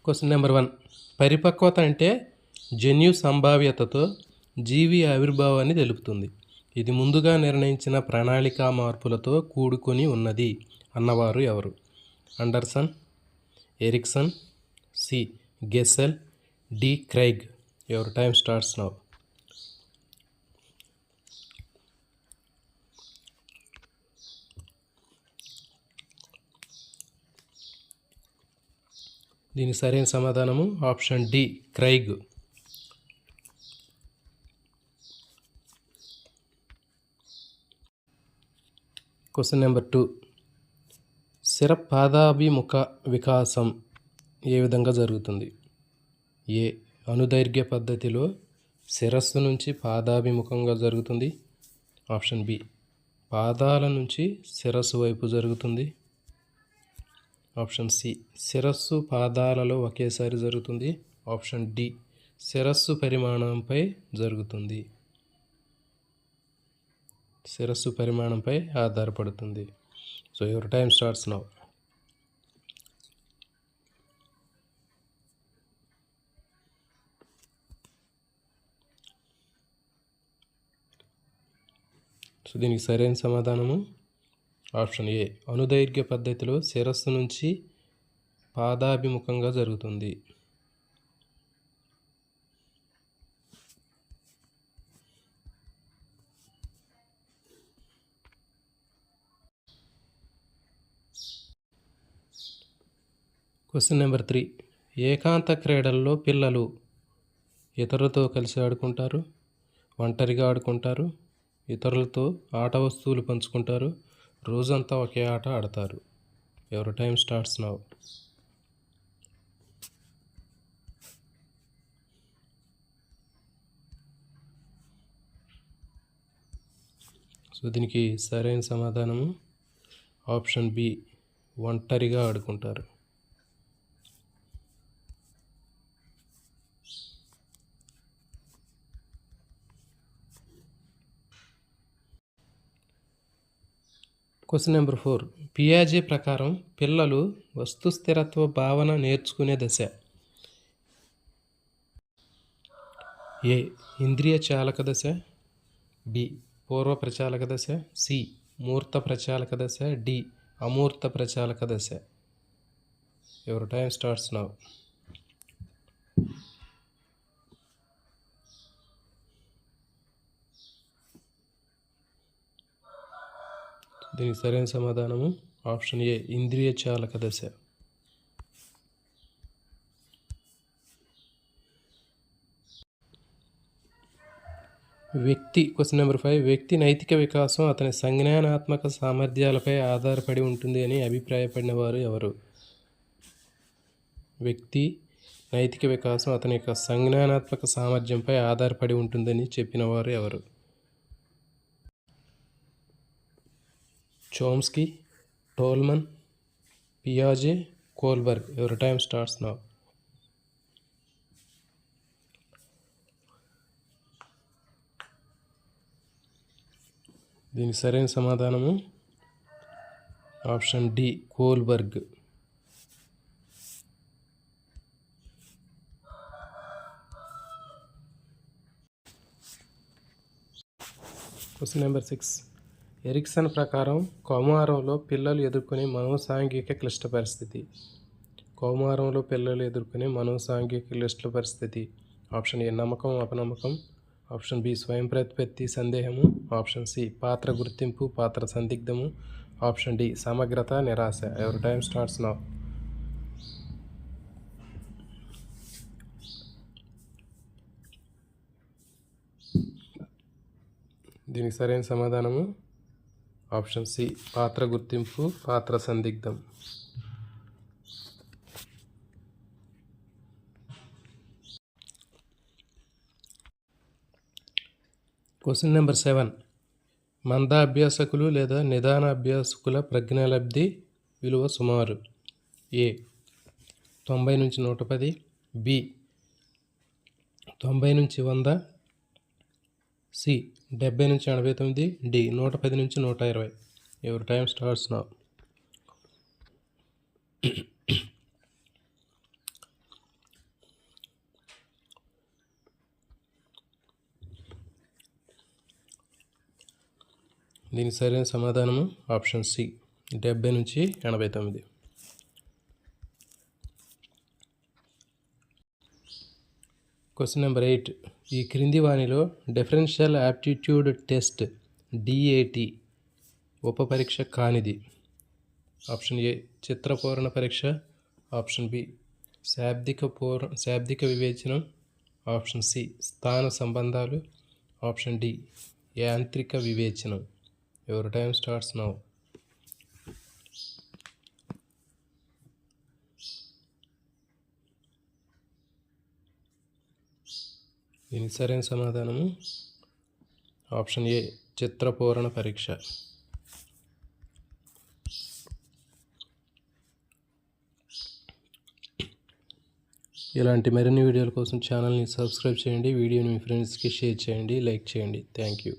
Question number 1. పరిపక్వత అంటే జన్యు సంభావ్యతతో జీవి ఆవిర్భావాన్ని తెలుపుతుంది. ఇది ముందుగా నిర్ణయించిన ప్రణాళికా మార్పులతో కూడుకొని ఉన్నది అన్నవారు ఎవరు? Anderson, Erikson, C Gesell, D Craig. Your time starts now. దీని సరైన సమాధానము option D Craig. Question number 2. శిరపాదాభిముఖ వికాసం ఏ విధంగా జరుగుతుంది? ఏ అనుదైర్ఘ్య పద్ధతిలో శిరస్సు నుంచి పాదాభిముఖంగా జరుగుతుంది. ఆప్షన్ బి పాదాల నుంచి శిరస్సు వైపు జరుగుతుంది. ఆప్షన్ సి శిరస్సు పాదాలలో ఒకేసారి జరుగుతుంది. ఆప్షన్ డి శిరస్సు పరిమాణంపై జరుగుతుంది. శిరస్సు పరిమాణంపై ఆధారపడుతుంది. So your time starts now. So దీనికి సరైన సమాధానము ఆప్షన్ ఏ అనుదైర్ఘ్య పద్ధతిలో శిరస్సు నుంచి పాదాభిముఖంగా జరుగుతుంది. Question number 3. ఏకాంత క్రీడల్లో పిల్లలు ఇతరులతో కలిసి ఆడుకుంటారు, ఒంటరిగా ఆడుకుంటారు, ఇతరులతో ఆట వస్తువులు పంచుకుంటారు, రోజంతా ఒకే ఆట ఆడతారు. ఎవరి టైం స్టార్ట్స్ నౌ. సో దీనికి సరైన సమాధానము ఆప్షన్ బి ఒంటరిగా ఆడుకుంటారు. Question number 4. పియాజే ప్రకారం పిల్లలు వస్తు స్థిరత్వ భావన నేర్చుకునే దశ ఏ ఇంద్రియ చాలక దశ, బి పూర్వ ప్రచాలక దశ, సి మూర్త ప్రచాలక దశ, డి అమూర్త ప్రచాలక దశ. Your time starts now. దీనికి సరైన సమాధానము ఆప్షన్ ఏ ఇంద్రియ చాలక దశ. Question number 5. వ్యక్తి నైతిక వికాసం అతని సంజ్ఞానాత్మక సామర్థ్యాలపై ఆధారపడి ఉంటుంది అని అభిప్రాయపడిన వారు ఎవరు? వ్యక్తి నైతిక వికాసం అతని యొక్క సంజ్ఞానాత్మక సామర్థ్యంపై ఆధారపడి ఉంటుందని చెప్పిన వారు ఎవరు? చోమ్స్కీ, టోల్మన్, పియాజే, Kohlberg. Your time starts now. దీనికి సరైన సమాధానము option D Kohlberg. Question number 6. Erikson ప్రకారం కౌమారంలో పిల్లలు ఎదుర్కొనే మనోసాంఘిక క్లిష్ట పరిస్థితి. కౌమారంలో పిల్లలు ఎదుర్కొనే మనోసాంఘిక క్లిష్ట పరిస్థితి. ఆప్షన్ ఏ నమ్మకం అపనమ్మకం, ఆప్షన్ బి స్వయం ప్రతిపత్తి సందేహము, ఆప్షన్ సి పాత్ర గుర్తింపు పాత్ర సందిగ్ధము, ఆప్షన్ డి సమగ్రత నిరాశ. ఎవరి టైం స్టార్ట్స్ నౌ. దీనికి సరైన సమాధానము ఆప్షన్ సి పాత్ర గుర్తింపు పాత్ర సందిగ్ధం. Question number 7. మంద అభ్యాసకులు లేదా నిదాన అభ్యాసకుల ప్రజ్ఞాలబ్ధి విలువ సుమారు ఏ 90 నుంచి 110, బి 90 నుంచి 100, సి 70 నుంచి 89, డి 110 నుంచి 120. Your time starts now. దీనికి సరైన సమాధానము ఆప్షన్ సి 70 నుంచి 89. Question number 8. ఈ క్రింది వానిలో డిఫరెన్షియల్ యాప్టిట్యూడ్ టెస్ట్ DAT ఉపపరీక్ష కానిది. ఆప్షన్ ఏ చిత్రపూరణ పరీక్ష, ఆప్షన్ బి శాబ్దిక వివేచనం, ఆప్షన్ సి స్థాన సంబంధాలు, ఆప్షన్ డి యాంత్రిక వివేచనం. Your time starts now. దీనికి సరైన సమాధానము ఆప్షన్ ఏ చిత్రపూరణ పరీక్ష. ఇలాంటి మరిన్ని వీడియోల కోసం ఛానల్ని సబ్స్క్రైబ్ చేయండి. వీడియోని మీ ఫ్రెండ్స్కి షేర్ చేయండి, లైక్ చేయండి. Thank you.